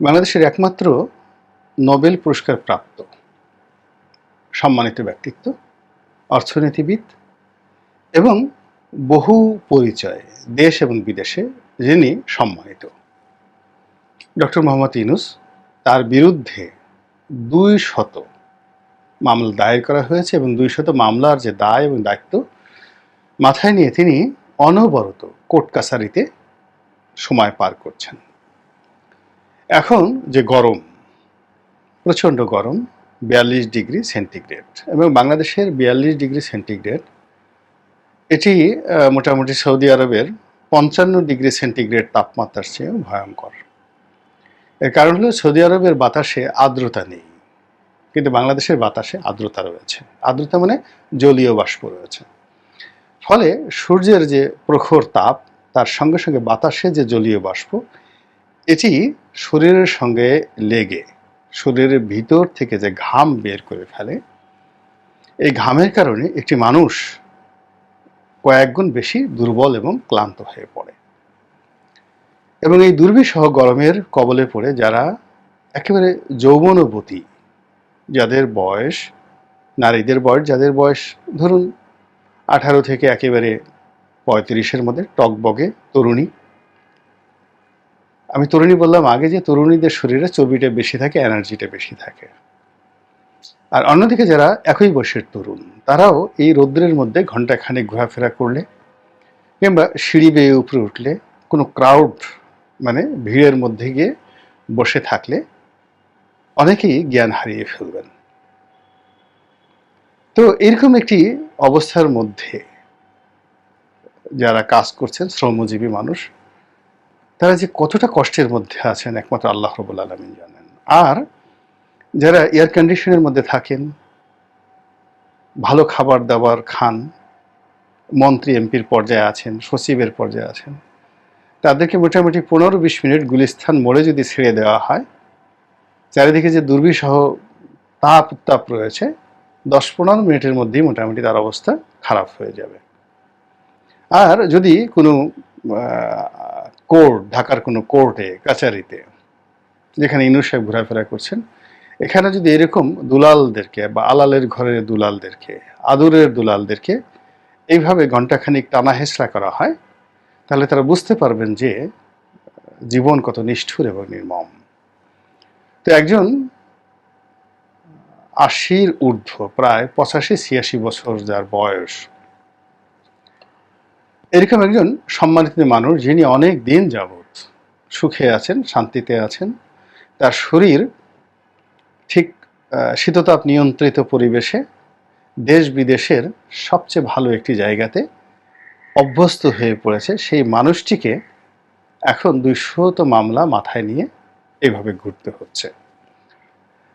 বাংলাদেশের একমাত্র নোবেল পুরস্কার প্রাপ্ত সম্মানিত ব্যক্তিত্ব, অর্থনীতিবিদ এবং বহু পরিচয় দেশ এবং বিদেশে যিনি সম্মানিত ডক্টর মোহাম্মদ ইউনূস। তার বিরুদ্ধে 200 মামলা দায়ের করা হয়েছে এবং 200 মামলার যে দায় এবং দায়িত্ব মাথায় নিয়ে তিনি অনবরত কোর্ট কাছারিতে সময় পার করছেন। এখন যে গরম, প্রচণ্ড গরম, 42 ডিগ্রি সেন্টিগ্রেড, এবং বাংলাদেশের 42 ডিগ্রি সেন্টিগ্রেড এটি মোটামুটি সৌদি আরবের 55 ডিগ্রি সেন্টিগ্রেড তাপমাত্রার চেয়েও ভয়ঙ্কর। এর কারণ হলো সৌদি আরবের বাতাসে আর্দ্রতা নেই, কিন্তু বাংলাদেশের বাতাসে আর্দ্রতা রয়েছে। আর্দ্রতা মানে জলীয় বাষ্প রয়েছে। ফলে সূর্যের যে প্রখর তাপ, তার সঙ্গে সঙ্গে বাতাসে যে জলীয় বাষ্প, এটি শরীরের সঙ্গে লেগে শরীরের ভিতর থেকে যে ঘাম বের করে ফেলে, এই ঘামের কারণে একটি মানুষ কয়েক গুণ বেশি দুর্বল এবং ক্লান্ত হয়ে পড়ে। এবং এই দুর্বিষহ গরমের কবলে পড়ে যারা একেবারে যৌবনবতী, যাদের বয়স, নারীদের বয়স, যাদের বয়স ধরুন 18 থেকে একেবারে 35-এর মধ্যে, টকবগে তরুণী। আমি তরুণী বললাম আগে যে তরুণীদের শরীরে চর্বিটা বেশি থাকে, এনার্জিটা বেশি থাকে। আর অন্যদিকে যারা একই বয়সের তরুণ, তারাও এই রৌদ্রের মধ্যে ঘন্টাখানেক ঘোরাফেরা করলে কিংবা সিঁড়ি বেয়ে উপরে উঠলে, কোনো ক্রাউড মানে ভিড়ের মধ্যে গিয়ে বসে থাকলে অনেকেই জ্ঞান হারিয়ে ফেলবেন। তো এরকম একটি অবস্থার মধ্যে যারা কাজ করছেন, শ্রমজীবী মানুষ, তারা যে কতটা কষ্টের মধ্যে আছেন একমাত্র আল্লাহ রাব্বুল আলামিন জানেন। আর যারা এয়ার কন্ডিশনের মধ্যে থাকেন, ভালো খাবার দাবার খান, মন্ত্রী এমপির পর্যায়ে আছেন, সচিবের পর্যায়ে আছেন, তাদেরকে মোটামুটি 15-20 মিনিট গুলিস্তান মোড়ে যদি ছেড়ে দেওয়া হয়, চারিদিকে যে দুর্বিষহ তাপ উত্তাপ রয়েছে, 10-15 মিনিটের মধ্যেই মোটামুটি তার অবস্থা খারাপ হয়ে যাবে। আর যদি কোনো কোর্ট, ঢাকার কোনো কোর্টে কাছারিতে, যেখানে ইউনূস সাহেব ঘোরাফেরা করছেন, এখানে যদি এরকম দুলালদেরকে বা আলালের ঘরের দুলালদেরকে, আদরের দুলালদেরকে এইভাবে ঘণ্টাখানিক টানা হেঁচড়া করা হয়, তাহলে তারা বুঝতে পারবেন যে জীবন কত নিষ্ঠুর এবং নির্মম। তো একজন 80-র ঊর্ধ্ব, প্রায় 85-86 বছর যার বয়স, এরকম একজন সম্মানিত মানুষ, যিনি অনেক দিন যাবৎ সুখে আছেন, শান্তিতে আছেন, তার শরীর ঠিক শীততাপ নিয়ন্ত্রিত পরিবেশে দেশ বিদেশের সবচেয়ে ভালো একটি জায়গাতে অভ্যস্ত হয়ে পড়েছে, সেই মানুষটিকে এখন 200 মামলা মাথায় নিয়ে এইভাবে ঘুরতে হচ্ছে।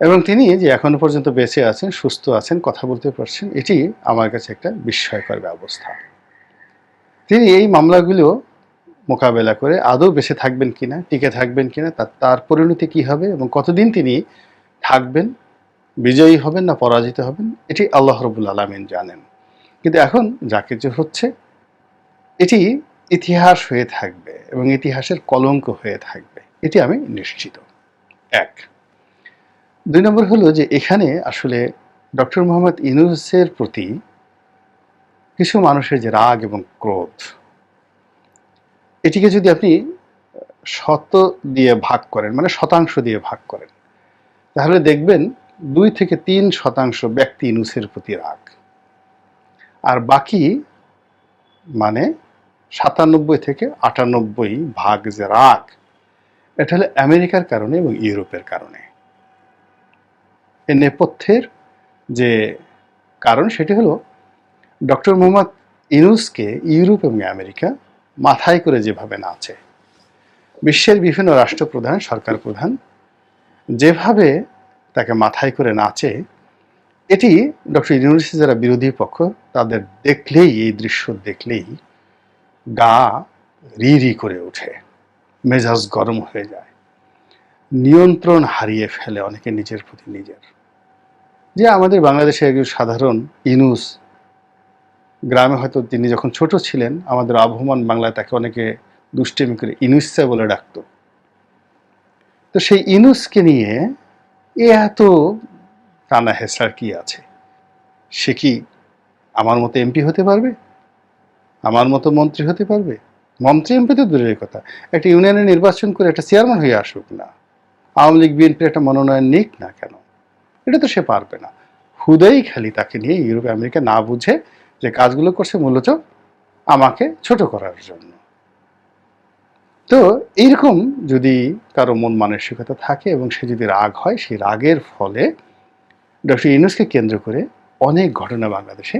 এবং তিনি যে এখনো পর্যন্ত বেঁচে আছেন, সুস্থ আছেন, কথা বলতে পারছেন, এটি আমার কাছে একটা বিস্ময়কর ব্যবস্থা। তিনি এই মামলাগুলো মোকাবেলা করে আদৌ বেঁচে থাকবেন কিনা, টিকে থাকবেন কিনা, তার পরিণতি কি হবে এবং কতদিন তিনি থাকবেন, বিজয়ী হবেন না পরাজিত হবেন, এটি আল্লাহ রাব্বুল আলামিন জানেন। কিন্তু এখন যা কিছু হচ্ছে, এটি ইতিহাস হয়ে থাকবে এবং ইতিহাসের কলঙ্ক হয়ে থাকবে, এটি আমি নিশ্চিত। 1 2 নম্বর হলো যে এখানে আসলে ডক্টর মোহাম্মদ ইউনূসের প্রতি কিছু মানুষের যে রাগ এবং ক্রোধ, এটিকে যদি আপনি শত দিয়ে ভাগ করেন, মানে শতাংশ দিয়ে ভাগ করেন, তাহলে দেখবেন 2-3% ব্যক্তি ইউনূসের প্রতি রাগ, আর বাকি মানে 97-98 যে রাগ, এটা হলো আমেরিকার কারণে এবং ইউরোপের কারণে। এর নেপথ্যের যে কারণ, সেটি হলো ডক্টর মোহাম্মদ ইউনূসকে ইউরোপ এবং আমেরিকা মাথায় করে যেভাবে নাচে, বিশ্বের বিভিন্ন রাষ্ট্রপ্রধান, সরকার প্রধান যেভাবে তাকে মাথায় করে নাচে, এটি ডক্টর ইউনূসের যারা বিরোধী পক্ষ, তাদের দেখলেই, এই দৃশ্য দেখলেই গা রি রি করে ওঠে, মেজাজ গরম হয়ে যায়, নিয়ন্ত্রণ হারিয়ে ফেলে অনেকে নিজের প্রতি নিজের। যে আমাদের বাংলাদেশে একজন সাধারণ ইউনূস, গ্রামে হয়তো তিনি যখন ছোট ছিলেন, আমাদের আবহমান বাংলায় তাকে অনেকে দুষ্টিমি করে ইনুসা বলে ডাকত। তো সেই ইউনূসকে নিয়ে এত টানা হেঁচড়ার কি আছে? সে কি আমার মতো এমপি হতে পারবে? আমার মতো মন্ত্রী হতে পারবে? মন্ত্রী এমপি তো দূরের কথা, একটা ইউনিয়নে নির্বাচন করে একটা চেয়ারম্যান হয়ে আসুক না, আওয়ামী লীগ বিএনপির একটা মনোনয়ন নিক না কেন, এটা তো সে পারবে না। হুদাই খালি তাকে নিয়ে ইউরোপ আমেরিকা না বুঝে যে কাজগুলো করছে মূলত আমাকে ছোট করার জন্য। তো এইরকম যদি কারো মন মানসিকতা থাকে এবং সে যদি রাগ হয়, সেই রাগের ফলে ডক্টর ইউনূসকে কেন্দ্র করে অনেক ঘটনা বাংলাদেশে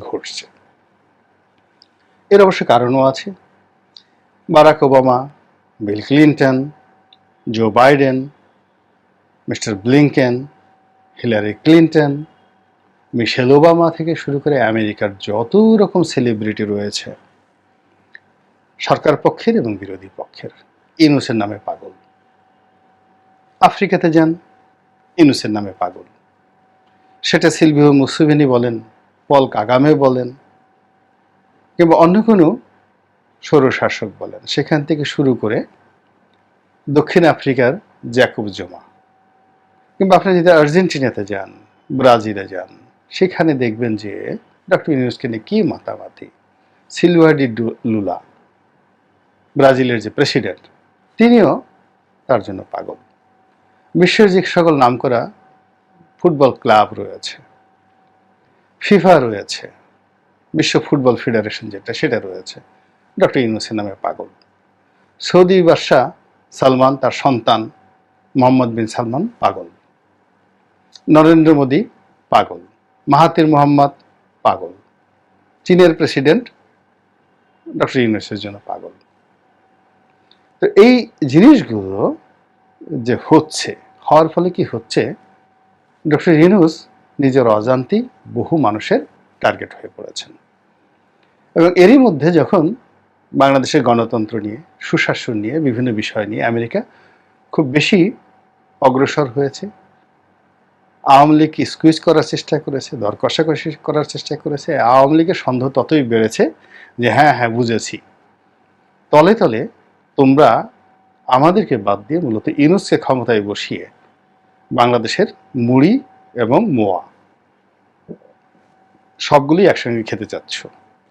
ঘটছে। এর অবশ্য কারণও আছে। Barack Obama, Bill Clinton, Joe Biden, mister Blinken, Hillary Clinton, Michelle Obama থেকে শুরু করে আমেরিকার যত রকম সেলিব্রিটি রয়েছে, সরকার পক্ষের এবং বিরোধী পক্ষের, ইউনূসের নামে পাগল। আফ্রিকাতে যান, ইউনূসের নামে পাগল। সেটা সিলভিও মুসেভেনি বলেন, পল কাগামে বলেন, কিংবা অন্য কোনো স্বৈরশাসক বলেন, সেখান থেকে শুরু করে দক্ষিণ আফ্রিকার জ্যাকব জুমা, কিংবা আপনি যদি আর্জেন্টিনাতে যান, ব্রাজিলে যান, সেখানে দেখবেন যে ডক্টর ইউনূসকে নিয়ে কি মাতামাতি। সিলভা ডি লুলা, ব্রাজিলের যে প্রেসিডেন্ট, তিনিও তার জন্য পাগল। বিশ্বের যে সকল নামকরা ফুটবল ক্লাব রয়েছে, ফিফা রয়েছে, বিশ্ব ফুটবল ফেডারেশন যেটা, সেটা রয়েছে, ডক্টর ইউনূসের নামে পাগল। সৌদি বাদশাহ সালমান, তার সন্তান মোহাম্মদ বিন সালমান পাগল। নরেন্দ্র মোদী পাগল। মাহাতির মোহাম্মদ পাগল। চীনের প্রেসিডেন্ট ডক্টর ইউনূসের জন্য পাগল। তো এই জিনিসগুলো যে হচ্ছে, হওয়ার ফলে কি হচ্ছে, ডক্টর ইউনূস নিজের অজান্তেই বহু মানুষের টার্গেট হয়ে পড়েছেন। এবং এরই মধ্যে যখন বাংলাদেশের গণতন্ত্র নিয়ে, সুশাসন নিয়ে, বিভিন্ন বিষয় নিয়ে আমেরিকা খুব বেশি অগ্রসর হয়েছে, আওয়ামী লীগ স্কুইজ করার চেষ্টা করেছে, দর কষাকষি করার চেষ্টা করেছে, আওয়ামী লীগের সন্দেহ ততই বেড়েছে যে হ্যাঁ হ্যাঁ বুঝেছি, তলে তলে তোমরা আমাদেরকে বাদ দিয়ে মূলত ইউনূসকে ক্ষমতায় বসিয়ে বাংলাদেশের মুড়ি এবং মোয়া সবগুলি একসঙ্গে খেতে চাচ্ছ,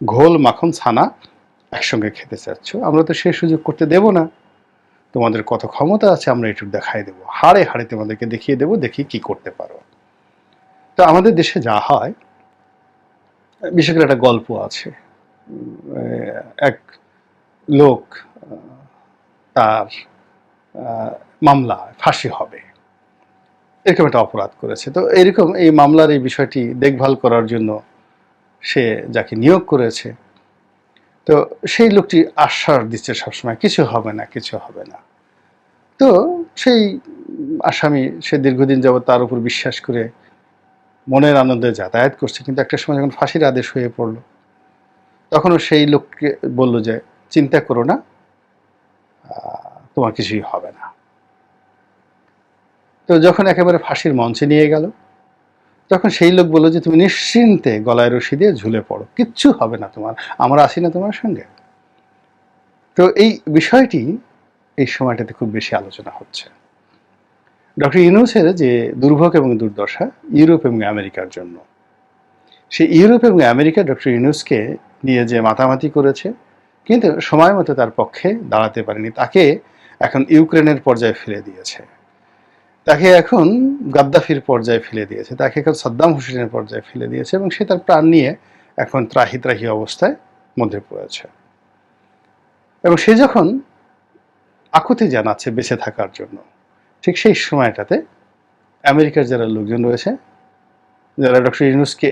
ঘোল মাখন ছানা একসঙ্গে খেতে চাচ্ছ। আমরা তো সে সুযোগ করতে দেব না। তোমাদের কত ক্ষমতা আছে আমরা একটু দেখাই দেবো, হাড়ে হাড়ে তোমাদেরকে দেখিয়ে দেবো, দেখি কি করতে পারো। তো আমাদের দেশে যা হয়, বিশেষ করে একটা গল্প আছে, এক লোক তার মামলা ফাঁসি হবে, এরকম একটা অপরাধ করেছে। তো এরকম এই মামলার এই বিষয়টি দেখভাল করার জন্য সে যাকে নিয়োগ করেছে, তো সেই লোকটি আশ্বাস দিচ্ছে সবসময় কিছু হবে না, কিছু হবে না। তো সেই আসামি সে দীর্ঘদিন যাবৎ তার উপর বিশ্বাস করে মনের আনন্দে যাতায়াত করছে, কিন্তু একটা সময় যখন ফাঁসির আদেশ হয়ে পড়ল, তখনও সেই লোককে বলল যে চিন্তা করো না, তোমার কিছুই হবে না। তো যখন একেবারে ফাঁসির মঞ্চে নিয়ে গেল, তখন সেই লোক বলল যে তুমি নিশ্চিন্তে গলায় রশি দিয়ে ঝুলে পড়ো, কিচ্ছু হবে না তোমার, আমরা আছি না তোমার সঙ্গে। তো এই বিষয়টি এই সময়টাতে খুব বেশি আলোচনা হচ্ছে। ডক্টর ইউনূসের যে দুর্ভোগ এবং দুর্দশা ইউরোপ এবং আমেরিকার জন্য, সেই ইউরোপ এবং আমেরিকা ডক্টর ইউনূসকে নিয়ে যে মাতামাতি করেছে, কিন্তু সময় মতো তার পক্ষে দাঁড়াতে পারেনি। তাকে এখন ইউক্রেনের পর্যায়ে ফেলে দিয়েছে, তাকে এখন গাদ্দাফির পর্যায়ে ফেলে দিয়েছে, তাকে এখন সাদ্দাম হোসেনের পর্যায়ে ফেলে দিয়েছে, এবং সে তার প্রাণ নিয়ে এখন ত্রাহি ত্রাহি অবস্থায় মধ্যে পড়েছে। এবং সে যখন আকুতি জানাচ্ছে বেঁচে থাকার জন্য, ঠিক সেই সময়টাতে আমেরিকার যারা লোকজন রয়েছে, যারা ডক্টর ইউনূসকে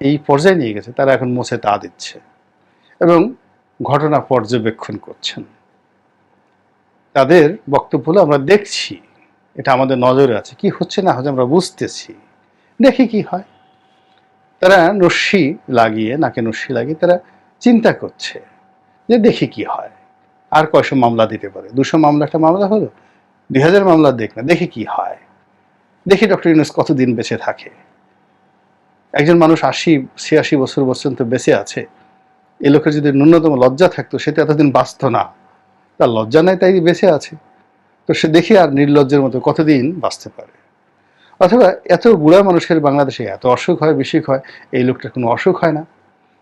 এই পর্যায়ে নিয়ে গেছে, তারা এখন মোছে তা দিচ্ছে এবং ঘটনা পর্যবেক্ষণ করছেন। তাদের বক্তব্য হলো আমরা দেখছি, এটা আমাদের নজরে আছে, কি হচ্ছে না হচ্ছে আমরা বুঝতেছি, দেখি কি হয়। তারা নস্যি লাগিয়ে, নাকে নস্যি লাগিয়ে তারা চিন্তা করছে যে দেখি কি হয়, আর কয়শো মামলা দিতে পারে, 200 মামলা একটা মামলা হলো, 2000 মামলা দেখ না, দেখি কি হয়, দেখি ডক্টর ইউনূস কতদিন বেঁচে থাকে। একজন মানুষ 80-86 বছর পর্যন্ত বেঁচে আছে, এই লোকের যদি ন্যূনতম লজ্জা থাকতো, সে তো এতদিন বাঁচত না, তার লজ্জা নাই তাই বেঁচে আছে। তো সে দেখি আর নির্লজ্জের মতো কতদিন বাঁচতে পারে। অথবা এত বুড়া মানুষের বাংলাদেশে এত অসুখ হয়, বিসুখ হয়, এই লোকটার কোনো অসুখ হয় না,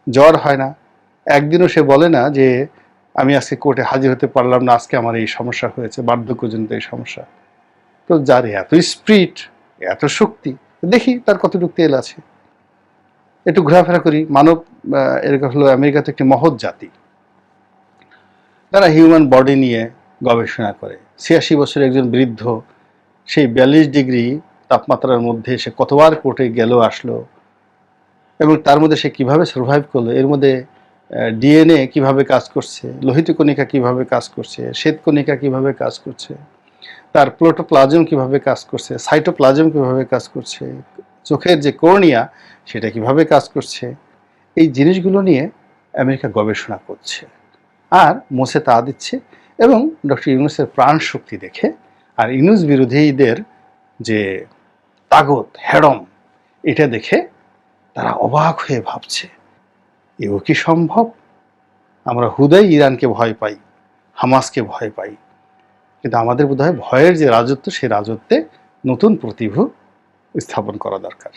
জ্বর হয় না, একদিনও সে বলে না যে আমি আজকে কোর্টে হাজির হতে পারলাম না, আজকে আমার এই সমস্যা হয়েছে, বার্ধক্যজনিত এই সমস্যা। তো যার এত স্পিরিট, এত শক্তি, দেখি তার কতটুকু তেল আছে। একটু ঘোরাফেরা করি, মানব এরকম হলো আমেরিকা তো একটি মহৎ জাতি, তারা হিউম্যান বডি নিয়ে গবেষণা করে। ৮৬ বছরের একজন বৃদ্ধ সেই ৪২ ডিগ্রি তাপমাত্রার মধ্যে সে কতবার কোর্টে গেল আসলো, এবং তার মধ্যে সে কিভাবে সার্ভাইভ করলো, এর মধ্যে ডিএনএ কিভাবে কাজ করছে, লোহিত কণিকা কিভাবে কাজ করছে, শ্বেত কণিকা কিভাবে কাজ করছে, তার প্রোটোপ্লাজম কিভাবে কাজ করছে, সাইটোপ্লাজম কিভাবে কাজ করছে, চোখের যে কর্নিয়া সেটা কিভাবে কাজ করছে, এই জিনিসগুলো নিয়ে আমেরিকা গবেষণা করছে আর মুছে তা দিচ্ছে। এবং ডক্টর ইউনূসের প্রাণ শক্তি দেখে আর ইউনূস বিরোধীদের যে তাগত হেড়ম, এটা দেখে তারা অবাক হয়ে ভাবছে এও কি সম্ভব? আমরা হুদাই ইরানকে ভয় পাই, হামাসকে ভয় পাই, কিন্তু আমাদের বোধহয় ভয়ের যে রাজত্ব, সেই রাজত্বে নতুন প্রতিভূ স্থাপন করা দরকার।